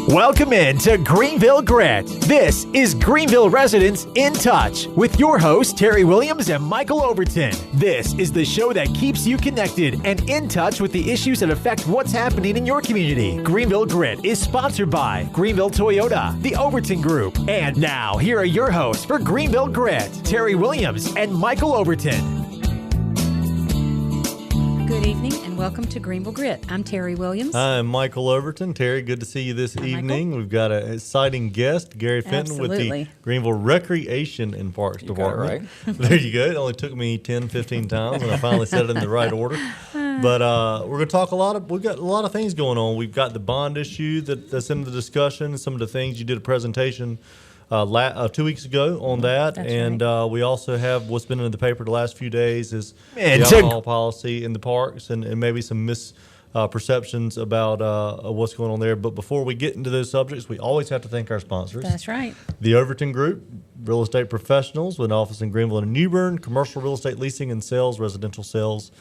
Welcome in to Greenville Grit. This is Greenville Residents in Touch with your hosts, Terry Williams and Michael Overton. This is the show that keeps you connected and in touch with the issues that affect what's happening in your community. Greenville Grit is sponsored by Greenville Toyota, the Overton Group. And now, here are your hosts for Greenville Grit, Terry Williams and Michael Overton. Good evening and welcome to Greenville Grit. I'm Terry Williams. I'm Michael Overton. Terry, good to see you this evening. Michael. We've got an exciting guest, Gary Fenton with the Greenville Recreation and Parks Department. Right. There you go. It only took me 10, 15 times and I finally said it in the right order. But we're going to talk we've got a lot of things going on. We've got the bond issue that's in the discussion, some of the things you did a presentation 2 weeks ago on that. That's and right. We also have what's been in the paper the last few days is Man, the alcohol policy in the parks and maybe some misperceptions about what's going on there. But before we get into those subjects, we always have to thank our sponsors. That's right. The Overton Group, real estate professionals with an office in Greenville and New Bern, commercial real estate leasing and sales, residential sales,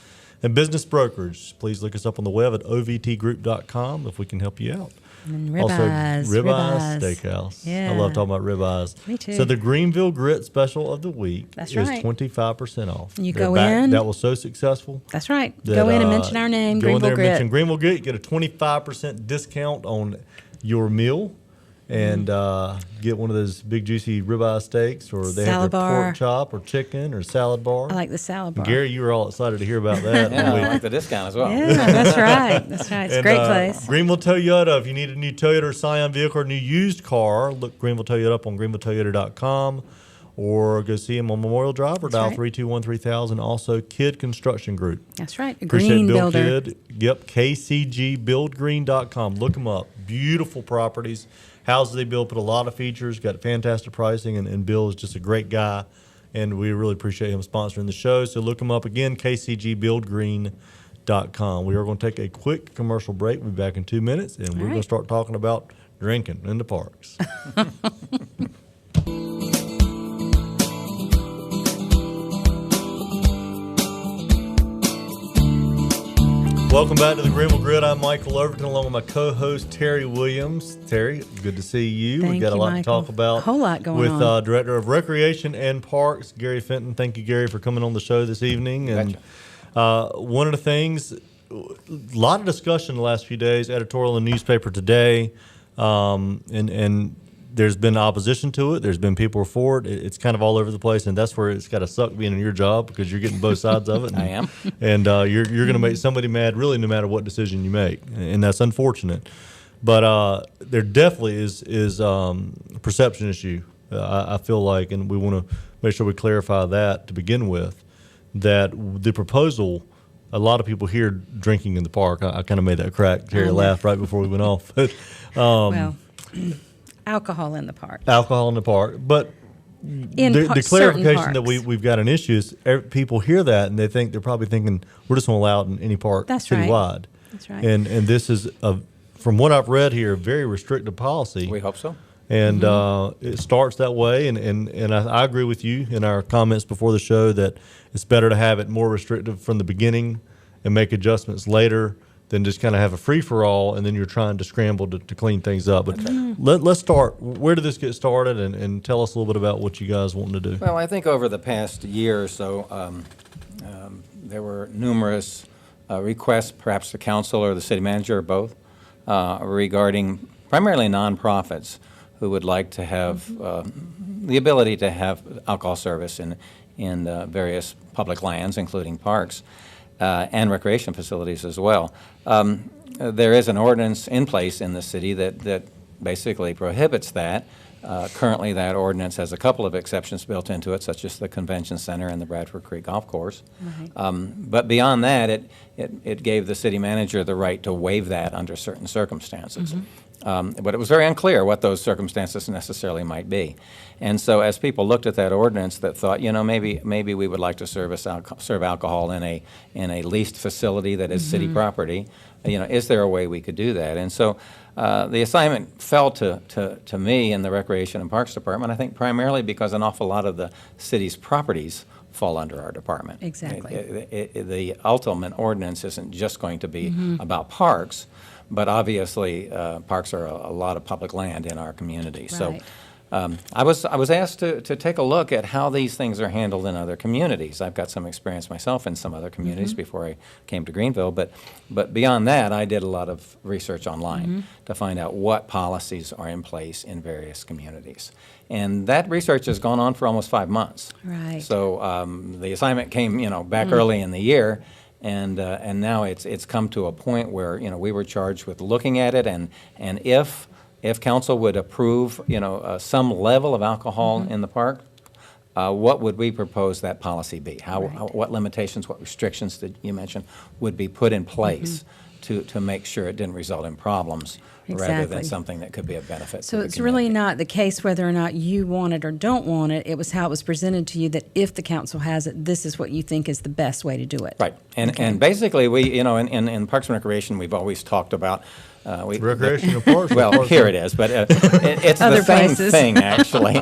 and business brokerage. Please look us up on the web at ovtgroup.com if we can help you out. And Ribeyes Steakhouse. Yeah. I love talking about ribeyes. Me too. So the Greenville Grit special of the week That's is right. 25% off. You go in. That was so successful. That's right. That, Go in and mention our name, Go in there Greenville and Grit. mention Greenville Grit. You get a 25% discount on your meal. And get one of those big juicy ribeye steaks, or they have their pork chop or chicken or salad bar. I like the salad bar. Gary, you were all excited to hear about that. Yeah, I like the discount as well. Yeah, that's right. That's right. It's a great place. Greenville Toyota, if you need a new Toyota or Scion vehicle or a new used car, look Greenville Toyota up on greenvilletoyota.com or go see them on Memorial Drive or dial 321-3000. Also, Kidd Construction Group. That's right. A Appreciate green Bill builder. Kidd. Yep, kcgbuildgreen.com. Look them up. Beautiful properties. Houses they build, put a lot of features, got fantastic pricing, and Bill is just a great guy, and we really appreciate him sponsoring the show. So look him up again, kcgbuildgreen.com. We are going to take a quick commercial break. We'll be back in 2 minutes, and we're going to start talking about drinking in the parks. Welcome back to the Greenville Grit. I'm Michael Overton, along with my co-host Terry Williams. Terry, good to see you. Thank We've got a you, lot Michael. to talk about. A whole lot going with on. Director of Recreation and Parks, Gary Fenton. Thank you, Gary, for coming on the show this evening. And one of the things, a lot of discussion the last few days, editorial in the newspaper today, and there's been opposition to it. There's been people for it. It's kind of all over the place, and that's where it's got to suck being in your job because you're getting both sides of it. And, I am. And you're going to make somebody mad really no matter what decision you make, and that's unfortunate. But there definitely is a perception issue, I feel like, and we want to make sure we clarify that to begin with, that the proposal, a lot of people hear drinking in the park. I kind of made that crack. Terry laughed right before we went off. But, alcohol in the park. Alcohol in the park. But the clarification that we've got an issue is people hear that and they're probably thinking we're just going to allow it in any park citywide. Right. That's right. And this is, from what I've read here, a very restrictive policy. We hope so. And it starts that way. And I agree with you in our comments before the show that it's better to have it more restrictive from the beginning and make adjustments later than just kind of have a free-for-all, and then you're trying to scramble to clean things up. But let's start. Where did this get started, and tell us a little bit about what you guys want to do. Well, I think over the past year or so, there were numerous requests, perhaps the council or the city manager or both, regarding primarily nonprofits who would like to have the ability to have alcohol service in various public lands, including parks. And recreation facilities as well. There is an ordinance in place in the city that basically prohibits that. Currently, that ordinance has a couple of exceptions built into it, such as the Convention Center and the Bradford Creek Golf Course. Right. But beyond that, it gave the city manager the right to waive that under certain circumstances. But it was very unclear what those circumstances necessarily might be. And so as people looked at that ordinance that thought, maybe we would like to serve alcohol in a leased facility that is city property, is there a way we could do that? And so the assignment fell to me in the Recreation and Parks Department, I think primarily because an awful lot of the city's properties fall under our department. Exactly. The ultimate ordinance isn't just going to be about parks, but obviously parks are a lot of public land in our community. So. Right. I was asked to take a look at how these things are handled in other communities. I've got some experience myself in some other communities before I came to Greenville, but beyond that, I did a lot of research online to find out what policies are in place in various communities. And that research has gone on for almost 5 months. Right. So the assignment came, back early in the year, and now it's come to a point where we were charged with looking at it, and if council would approve, some level of alcohol in the park, what would we propose that policy be? What limitations, what restrictions that you mentioned would be put in place to make sure it didn't result in problems rather than Exactly. something that could be a benefit to So the it's really community. not the case whether or not you want it or don't want it. It was how it was presented to you that if the council has it, this is what you think is the best way to do it. Right. And basically, we, in Parks and Recreation, we've always talked about Recreation and parks. well, here it is, but it's Other the same places. thing, actually.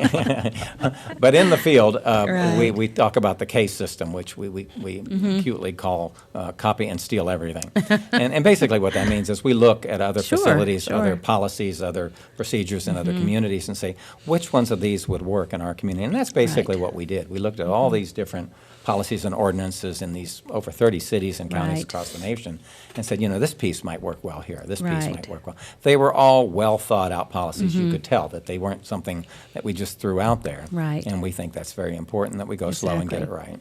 But in the field, Right. we talk about the case system, which we cutely call copy and steal everything. And basically what that means is we look at other Sure, facilities, sure. other policies, other procedures in other communities and say, which ones of these would work in our community? And that's basically Right. what we did. We looked at all these different policies and ordinances in these over 30 cities and counties Right. across the nation and said, this piece might work well here, this piece Right. might work well. They were all well thought out policies. You could tell that they weren't something that we just threw out there. Right. And we think that's very important that we go slow and get it Exactly. right.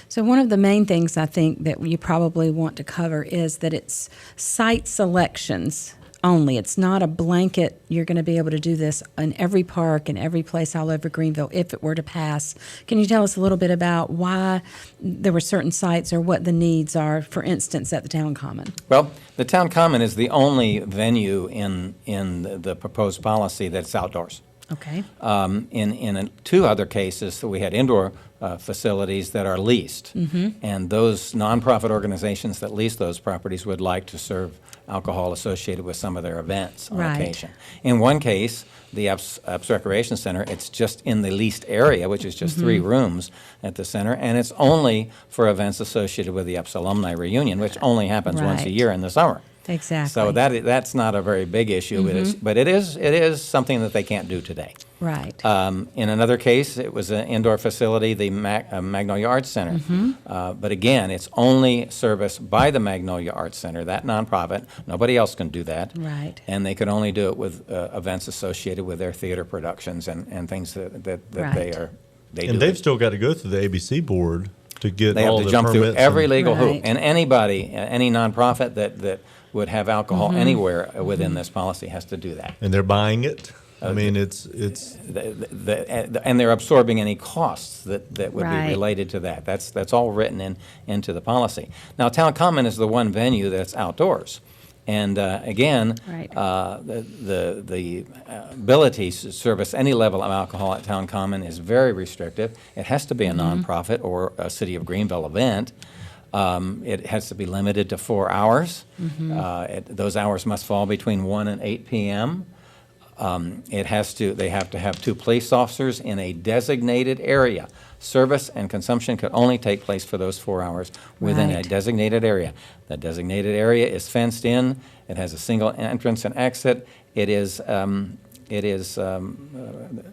So one of the main things I think that you probably want to cover is that it's site selections only. It's not a blanket, you're going to be able to do this in every park and every place all over Greenville if it were to pass. Can you tell us a little bit about why there were certain sites or what the needs are, for instance, at the Town Common? Well, the town common is the only venue in the proposed policy that's outdoors. Okay. In two other cases, we had indoor facilities that are leased. And those nonprofit organizations that lease those properties would like to serve alcohol associated with some of their events on Right. occasion. In one case, the Epps Recreation Center, it's just in the leased area, which is just 3 rooms at the center, and it's only for events associated with the Epps Alumni Reunion, which only happens once a Right. year in the summer. Exactly. So that's not a very big issue, but it is something that they can't do today. Right. In another case, it was an indoor facility, the Magnolia Arts Center. But again, it's only serviced by the Magnolia Arts Center, that nonprofit. Nobody else can do that. Right. And they can only do it with events associated with their theater productions and things that Right. they do. And they've still got to go through the ABC board to get They all have to the jump through permits every and- legal hoop. Right. And anybody, any nonprofit that would have alcohol anywhere within this policy has to do that. and they're buying it. I mean, it's And they're absorbing any costs that would Right. be related to that. That's all written into the policy. Now, Town Common is the one venue that's outdoors. And again, Right. the ability to service any level of alcohol at Town Common is very restrictive. It has to be a nonprofit or a City of Greenville event. It has to be limited to 4 hours. Those hours must fall between 1 and 8 p.m. They have to have 2 police officers in a designated area. Service and consumption could only take place for those 4 hours within a Right. designated area. That designated area is fenced in. It has a single entrance and exit. It is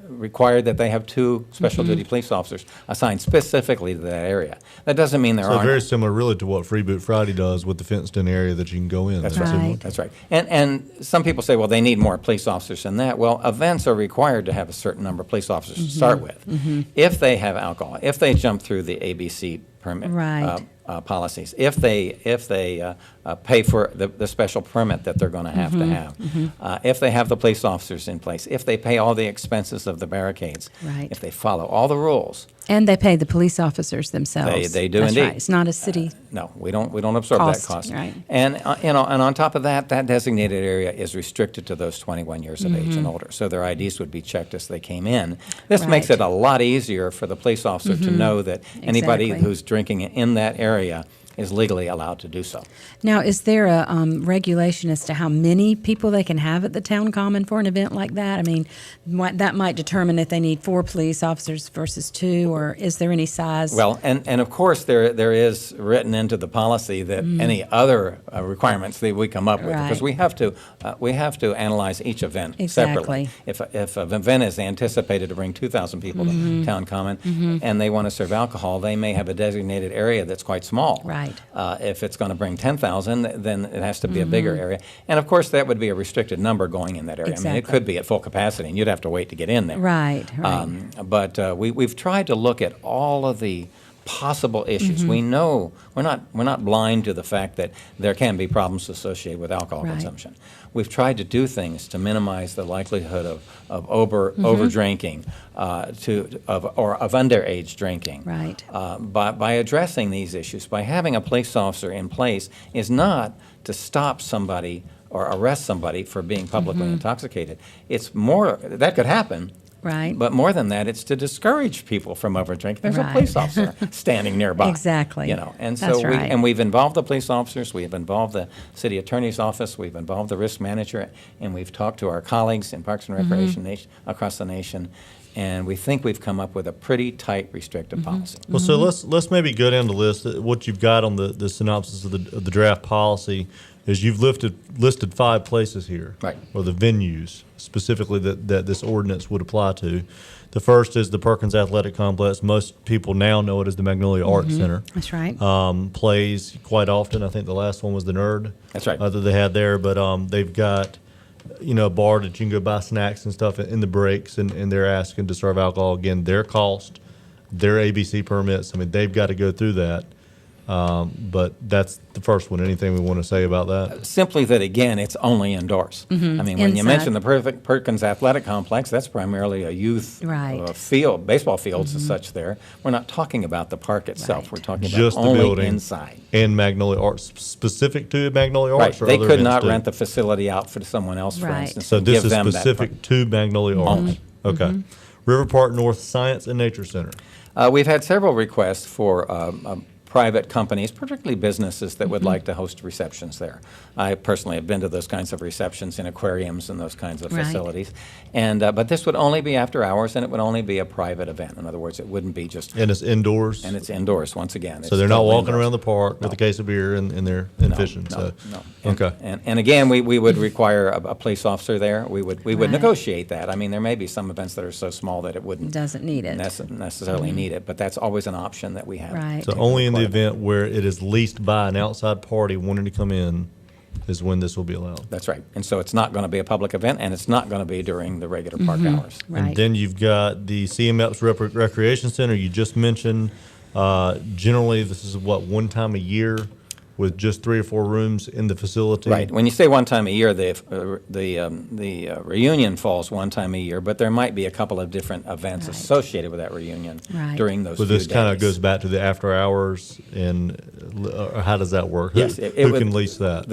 required that they have 2 special duty police officers assigned specifically to that area. That doesn't mean there so aren't. very similar, really, to what Free Boot Friday does with the fenced-in area that you can go in. That's That's right. Right. That's right. And some people say, well, they need more police officers than that. Well, events are required to have a certain number of police officers to start with. If they have alcohol, if they jump through the ABC permit Right. policies, if they pay for the special permit that they're going to have, if they have the police officers in place, if they pay all the expenses of the barricades, Right. if they follow all the rules. And they pay the police officers themselves. They do That's indeed. Right. It's not a city. No, we don't absorb Cost, that cost. right. And and on top of that, that designated area is restricted to those 21 years of age and older. So their IDs would be checked as they came in. This makes Right. it a lot easier for the police officer to know that anybody Exactly. who's drinking in that area is legally allowed to do so. Now, is there a regulation as to how many people they can have at the town common for an event like that? I mean, that might determine if they need 4 police officers versus 2, or is there any size? Well, and of course, there is written into the policy that any other requirements that we come up with, because we have to analyze each event separately. If an event is anticipated to bring 2,000 people to town common, and they want to serve alcohol, they may have a designated area that's quite small. Right. If it's going to bring 10,000, then it has to be a bigger area. And of course, that would be a restricted number going in that area. Exactly. I mean, it could be at full capacity, and you'd have to wait to get in there. Right. But we've tried to look at all of the possible issues. We know we're not blind to the fact that there can be problems associated with alcohol consumption. We've tried to do things to minimize the likelihood of over drinking, of underage drinking. Right. By addressing these issues, by having a police officer in place, is not to stop somebody or arrest somebody for being publicly intoxicated. It's more that could happen. Right. But more than that, it's to discourage people from overdrinking. There's a police officer standing nearby. Exactly. And That's so right. we've involved the police officers, we've involved the city attorney's office, we've involved the risk manager, and we've talked to our colleagues in Parks and Recreation across the nation, and we think we've come up with a pretty tight, restrictive policy. Well, so let's maybe go down the list. What you've got on the synopsis of the draft policy is you've listed 5 places here, Right. or the venues specifically that this ordinance would apply to. The first is the Perkins Athletic Complex. Most people now know it as the Magnolia Arts Center. That's right. Plays quite often. I think the last one was the Nerd. That's right. That they had there, but they've got a bar that you can go buy snacks and stuff in the breaks, and they're asking to serve alcohol. Again, their cost, their ABC permits. I mean, they've got to go through that. But that's the first one. Anything we want to say about that? Simply that, again, it's only indoors. I mean, when you Inside. mention the Perkins Athletic Complex, that's primarily a youth field, baseball fields and such there. We're not talking about the park itself. Right. We're talking about Just the only building inside. and Magnolia Arts, specific to Magnolia Right. Arts. Or They other could events not too? rent the facility out for someone else, for Right. instance. So and this give is them that specific park. to Magnolia Arts. Okay. River Park North Science and Nature Center. We've had several requests for private companies, particularly businesses that would like to host receptions there. I personally have been to those kinds of receptions in aquariums and those kinds of Right. facilities. And but this would only be after hours, and it would only be a private event. In other words, it wouldn't be just. And it's indoors. And it's indoors once again. So they're not totally walking indoors. around the park with a case of beer and they're fishing. No, So no. And, okay. And again, we would require a police officer there. We would Right. negotiate that. I mean, there may be some events that are so small that it wouldn't Doesn't need it. necessarily need it, but that's always an option that we have. Right. So only in the event where it is leased by an outside party wanting to come in is when this will be allowed. That's right. And so it's not going to be a public event, and it's not going to be during the regular park hours. Right. And then you've got the CMEPS Recreation Center you just mentioned. Generally, this is one time a year with just 3 or 4 rooms in the facility. Right. When you say one time a year, the reunion falls one time a year, but there might be a couple of different events Right. associated with that reunion Right. during those But few this kind of days. goes back to the after hours, and how does that work? Yes, Who can lease that?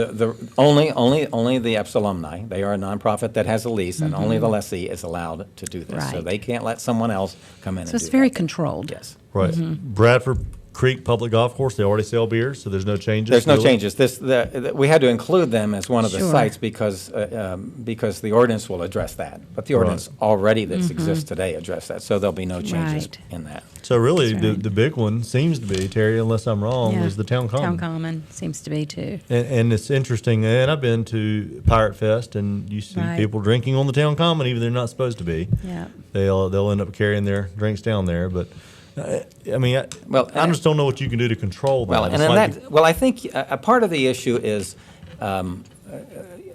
Only the ex-alumni. They are a nonprofit that has a lease, and only the lessee is allowed to do this. So Right. they can't let someone else come in So and it's do very that. controlled. Yes. Right. Bradford Creek Public Golf Course, they already sell beer, so there's no changes. There's no to it? changes. We had to include them as one of the Sure. sites because the ordinance will address that. But the ordinance already that exists today address that, so there'll be no changes Right. in that. So really, That's the, right. the big one seems to be, Terry, unless I'm wrong, Yeah. is the town common. Town common seems to be too. And it's interesting, and I've been to Pirate Fest, and you see Right. people drinking on the town common, even though they're not supposed to be. Yeah. They'll end up carrying their drinks down there, but I mean, I just don't know what you can do to control that. Well, It's and then like well, I think a part of the issue is,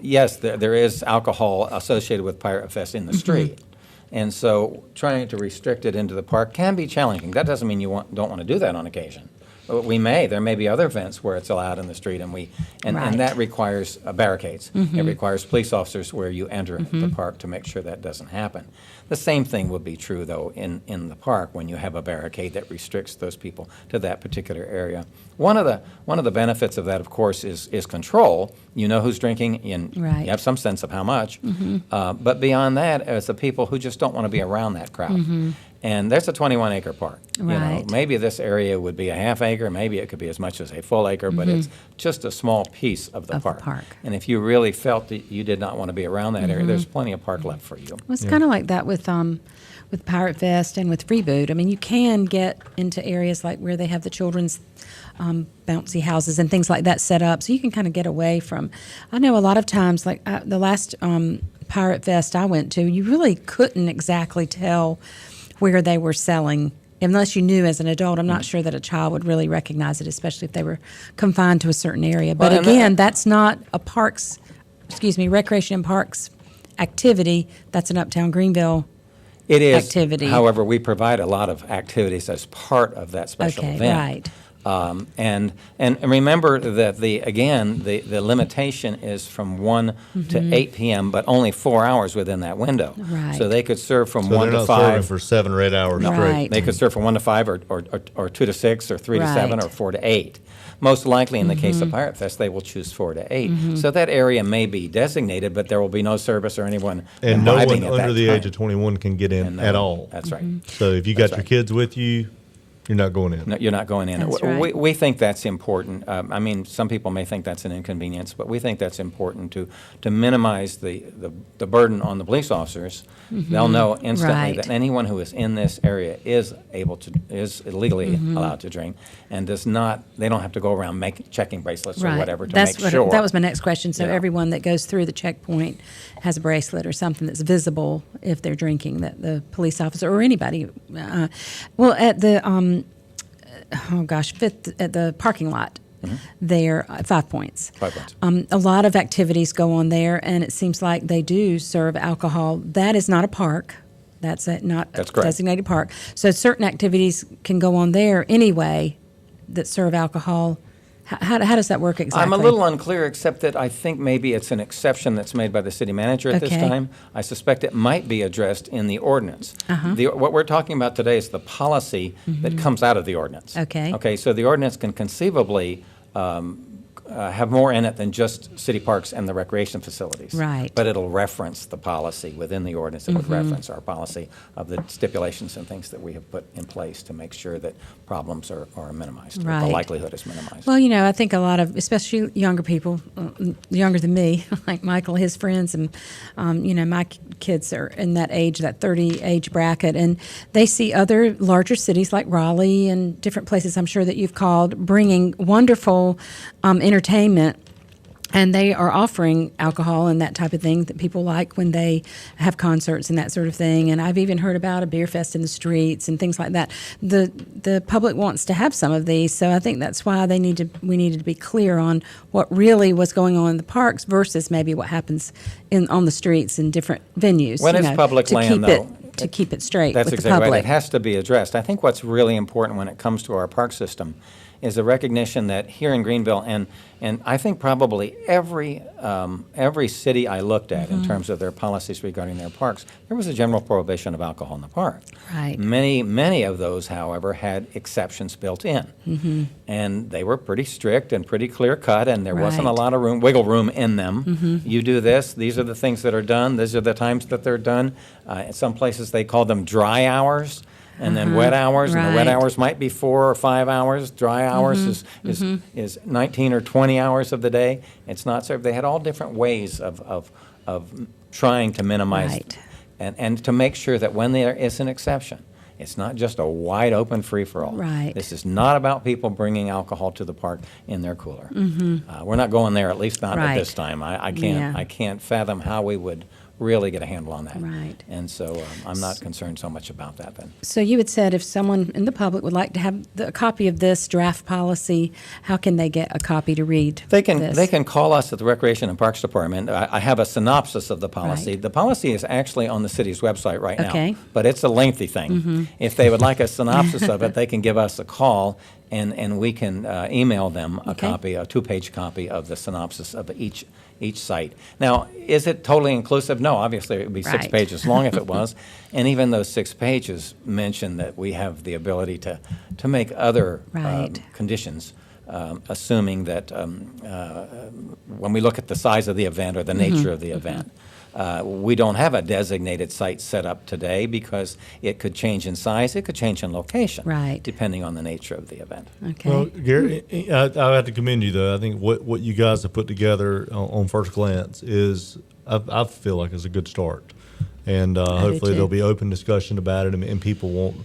yes, there is alcohol associated with Pirate Fest in the street. And so trying to restrict it into the park can be challenging. That doesn't mean you don't want to do that on occasion. There may be other events where it's allowed in the street, and Right. and that requires barricades. It requires police officers where you enter the park to make sure that doesn't happen. The same thing would be true, though, in the park when you have a barricade that restricts those people to that particular area. One of the benefits of that, of course, is control. You know who's drinking, and Right. you have some sense of how much. But beyond that, it's the people who just don't want to be around that crowd. And there's a 21-acre park. Right. Maybe this area would be a half acre, maybe it could be as much as a full acre, but it's just a small piece of the park. And if you really felt that you did not want to be around that area, there's plenty of park left for you. Well, it's kind of like that with Pirate Fest and with Freeboot. I mean, you can get into areas like where they have the children's bouncy houses and things like that set up, so you can kind of get away from. I know a lot of times, like the last Pirate Fest I went to, you really couldn't exactly tell where they were selling. Unless you knew as an adult, I'm not sure that a child would really recognize it, especially if they were confined to a certain area. But again, that's not a recreation and parks activity. That's an Uptown Greenville It is activity. However, we provide a lot of activities as part of that special event. Right. And remember that the limitation is from 1 to 8 p.m., but only 4 hours within that window. Right. So they could serve from So 1 they're to not 5. serving for 7 or 8 hours No. straight. Right. They could serve from 1 to 5 or 2 to 6 or 3 to 7 Right. or 4 to 8. Most likely in the case of Pirate Fest, they will choose 4 to 8. So that area may be designated, but there will be no service or anyone And no imbibing one at under that the time. age of 21 can get in And at all. That's right. So if you got That's your right. kids with you, you're not going in. No, you're not going in. That's right. We think that's important. I mean, some people may think that's an inconvenience, but we think that's important to minimize the burden on the police officers. They'll know instantly Right. that anyone who is in this area is legally allowed to drink, and they don't have to go around checking bracelets or whatever to make sure. That was my next question. So Yeah. everyone that goes through the checkpoint has a bracelet or something that's visible if they're drinking, that the police officer or anybody. Well, at the Fifth at the parking lot. There, 5 points. 5 points. A lot of activities go on there, and it seems like they do serve alcohol. That is not a park. That's not That's a correct. designated park. So certain activities can go on there anyway that serve alcohol. How does that work exactly? I'm a little unclear, except that I think maybe it's an exception that's made by the city manager at this Okay. time. I suspect it might be addressed in the ordinance. What we're talking about today is the policy that comes out of the ordinance. Okay. Okay, so the ordinance can conceivably have more in it than just city parks and the recreation facilities. Right. But it'll reference the policy within the ordinance. It would reference our policy of the stipulations and things that we have put in place to make sure that problems are minimized, or the Right. likelihood is minimized. Well, I think a lot of, especially younger people, younger than me, like Michael, his friends, and, my kids are in that age, that 30 age bracket, and they see other larger cities like Raleigh and different places I'm sure that you've called, bringing wonderful entertainment. And they are offering alcohol and that type of thing that people like when they have concerts and that sort of thing. And I've even heard about a beer fest in the streets and things like that. The public wants to have some of these, so I think that's why we needed to be clear on what really was going on in the parks versus maybe what happens on the streets in different venues. When it's public land, though, to keep it straight That's with the exactly public. right. It has to be addressed. I think what's really important when it comes to our park system is the recognition that here in Greenville, and I think probably every city I looked at in terms of their policies regarding their parks, there was a general prohibition of alcohol in the park. Right. Many of those, however, had exceptions built in. And they were pretty strict and pretty clear cut, and there wasn't a Right. lot of wiggle room in them. You do this, these are the things that are done, these are the times that they're done. In some places they call them dry hours. And then wet hours, and the wet Right. hours might be 4 or 5 hours. Dry hours is 19 or 20 hours of the day. It's not served. They had all different ways of trying to minimize Right. and to make sure that when there is an exception, it's not just a wide open free-for-all. Right. This is not about people bringing alcohol to the park in their cooler. We're not going there, at least not at Right. this time. I Yeah. can't fathom how we would really get a handle on that. Right. And so I'm not concerned so much about that then. So you had said if someone in the public would like to have a copy of this draft policy, how can they get a copy to read They can this? call us at the Recreation and Parks Department. I have a synopsis of the policy. Right. The policy is actually on the city's website right now. Okay. But it's a lengthy thing. If they would like a synopsis of it, they can give us a call, and we can email them a Okay. copy, a 2-page copy of the synopsis of each site. Now, is it totally inclusive? No, obviously it would be 6 Right. pages long if it was. And even those 6 pages mention that we have the ability to make other Right. conditions, assuming that when we look at the size of the event or the nature of the event. We don't have a designated site set up today because it could change in size, it could change in location, Right. depending on the nature of the event. Okay. Well, Gary, I have to commend you though. I think what you guys have put together on first glance is I feel like is a good start, and hopefully too. there'll be open discussion about it, and people won't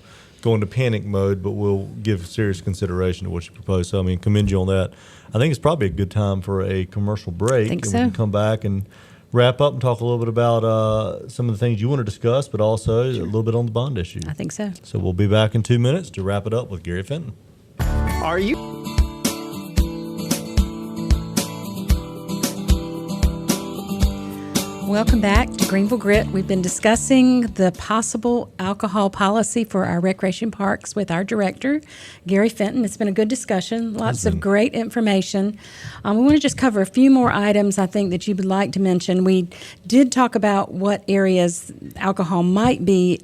go into panic mode, but we'll give serious consideration to what you propose. So I mean, commend you on that. I think it's probably a good time for a commercial break, Think and so. we can come back and wrap up and talk a little bit about some of the things you want to discuss, but also a little bit on the bond issue. I think so. So we'll be back in 2 minutes to wrap it up with Gary Fenton. Are you? Welcome back to Greenville Grit. We've been discussing the possible alcohol policy for our recreation parks with our director, Gary Fenton. It's been a good discussion, lots of great information. We want to just cover a few more items I think that you would like to mention. We did talk about what areas alcohol might be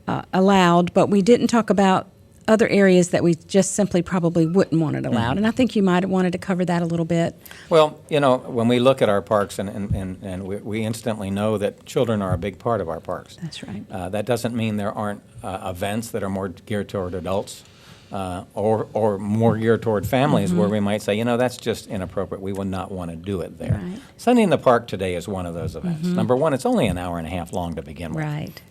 allowed, but we didn't talk about other areas that we just simply probably wouldn't want it allowed. And I think you might have wanted to cover that a little bit. Well, you know, when we look at our parks, and we instantly know that children are a big part of our parks. That's right. That doesn't mean there aren't events that are more geared toward adults or more geared toward families where we might say, you know, that's just inappropriate. We would not want to do it there. Right. Sunday in the Park today is one of those events. Number one, it's only an hour and a half long to begin with. Right.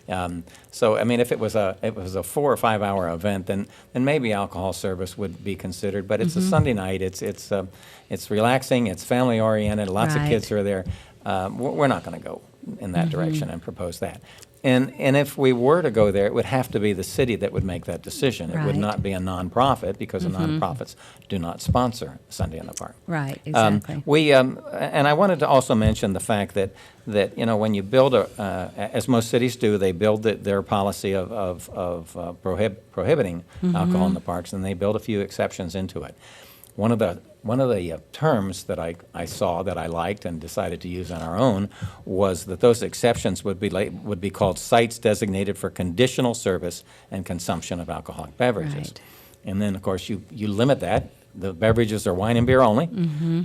So, I mean, if it was a 4 or 5 hour event, then maybe alcohol service would be considered. But it's a Sunday night. It's relaxing. It's family oriented. Lots of Right. kids are there. We're not going to go in that direction and propose that. And if we were to go there, it would have to be the city that would make that decision. It would Right. not be a nonprofit because the nonprofits do not sponsor Sunday in the Park. Right, exactly. And I wanted to also mention the fact that you know, when you build as most cities do, they build their policy of prohibiting alcohol in the parks, and they build a few exceptions into it. One of the terms that I saw that I liked and decided to use on our own was that those exceptions would be called sites designated for conditional service and consumption of alcoholic beverages. Right. And then, of course, you limit that. The beverages are wine and beer only.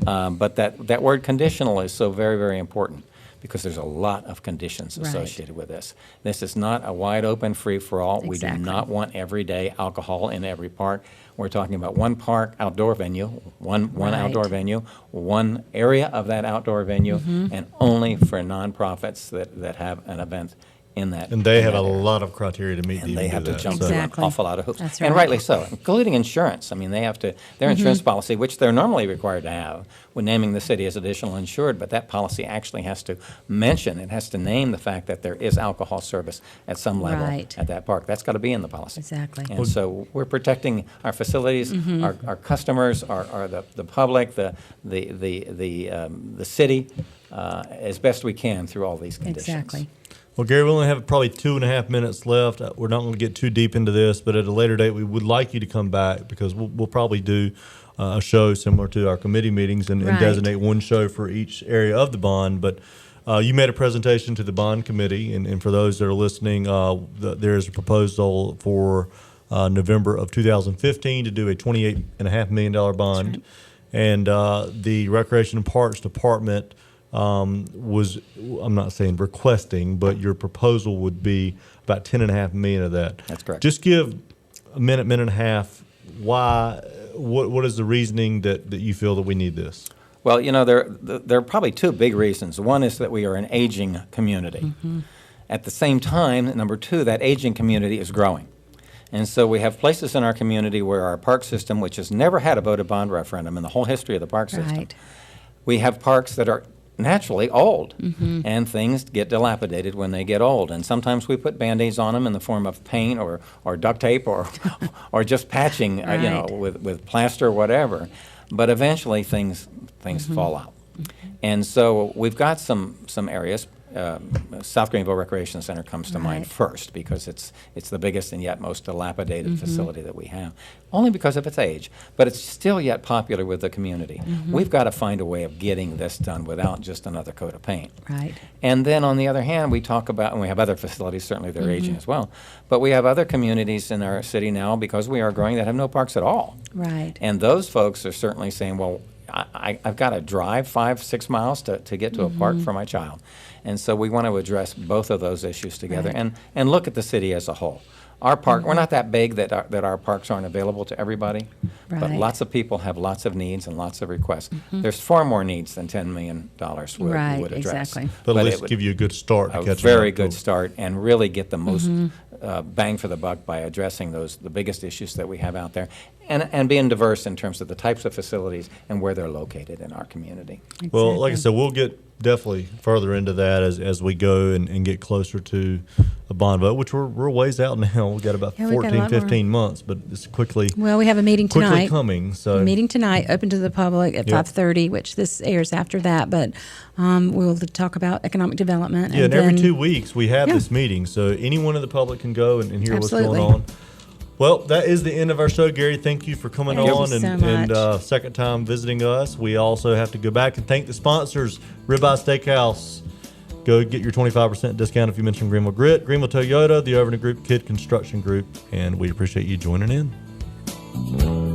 But that word conditional is so very, very important because there's a lot of conditions Right. associated with this. This is not a wide open free-for-all. We do Exactly. not want everyday alcohol in every park. We're talking about one park outdoor venue, one Right. outdoor venue, one area of that outdoor venue, and only for nonprofits that have an event in that. And they in have that a area. lot of criteria to meet And to they even have do to that. jump So- through an Exactly. awful lot of hoops. That's And right. rightly so, including insurance. I mean, they have to, their insurance policy, which they're normally required to have, when naming the city as additional insured, but that policy actually has to mention, it has to name the fact that there is alcohol service at some level Right. at that park. That's got to be in the policy. Exactly. And so we're protecting our facilities, our customers, our the public, the city, as best we can through all these conditions. Exactly. Well, Gary, we only have probably 2.5 minutes left. We're not going to get too deep into this, but at a later date, we would like you to come back because we'll probably do a show similar to our committee meetings and Right. designate one show for each area of the bond. But you made a presentation to the bond committee, and for those that are listening, there is a proposal for November of 2015 to do a $28.5 million bond. That's right. And the Recreation and Parks Department was, I'm not saying requesting, but your proposal would be about $10.5 million of that. That's correct. Just give a minute and a half. Why? What is the reasoning that you feel that we need this? Well, you know, there are probably two big reasons. One is that we are an aging community. At the same time, number two, that aging community is growing. And so we have places in our community where our park system, which has never had a voted bond referendum in the whole history of the park system, Right. we have parks that are naturally old, and things get dilapidated when they get old. And sometimes we put Band-Aids on them in the form of paint or duct tape or just patching, you know, Right. with plaster or whatever. But eventually things fall out. And so we've got some areas. South Greenville Recreation Center comes to mind Right. first because it's the biggest and yet most dilapidated facility that we have, only because of its age. But it's still yet popular with the community. We've got to find a way of getting this done without just another coat of paint. Right. And then on the other hand, we talk about, and we have other facilities, certainly they're aging as well, but we have other communities in our city now, because we are growing, that have no parks at all. Right. And those folks are certainly saying, well, I've got to drive 5-6 miles to get to a park for my child. And so we want to address both of those issues together and look at the city as a whole. Our park, we're not that big that our parks aren't available to everybody, but Right. lots of people have lots of needs and lots of requests. There's far more needs than $10 million would Right, address. exactly. But at it least would- give you a good start to a catch very up. good start and really get the most bang for the buck by addressing the biggest issues that we have out there and being diverse in terms of the types of facilities and where they're located in our community. Well, like I Exactly. said, we'll get definitely further into that as we go and get closer to a bond vote, which we're ways out now. We've got about Yeah, we've got a 14, lot more. 15 months, but it's quickly Well, we have a meeting quickly tonight. coming. So Meeting tonight, open to the public at Yep. 5:30, which this airs after that. But we'll talk about economic development. yeah, and every then- 2 weeks we have Yeah. this meeting, so anyone in the public can go and hear Absolutely. what's going on. Well, that is the end of our show, Gary. Thank you for coming Thank you on so and much. second time visiting us. We also have to go back and thank the sponsors, Ribeye Steakhouse. Go get your 25% discount if you mention Greenville Grit, Greenville Toyota, the Overton Group, Kid Construction Group, and we appreciate you joining in.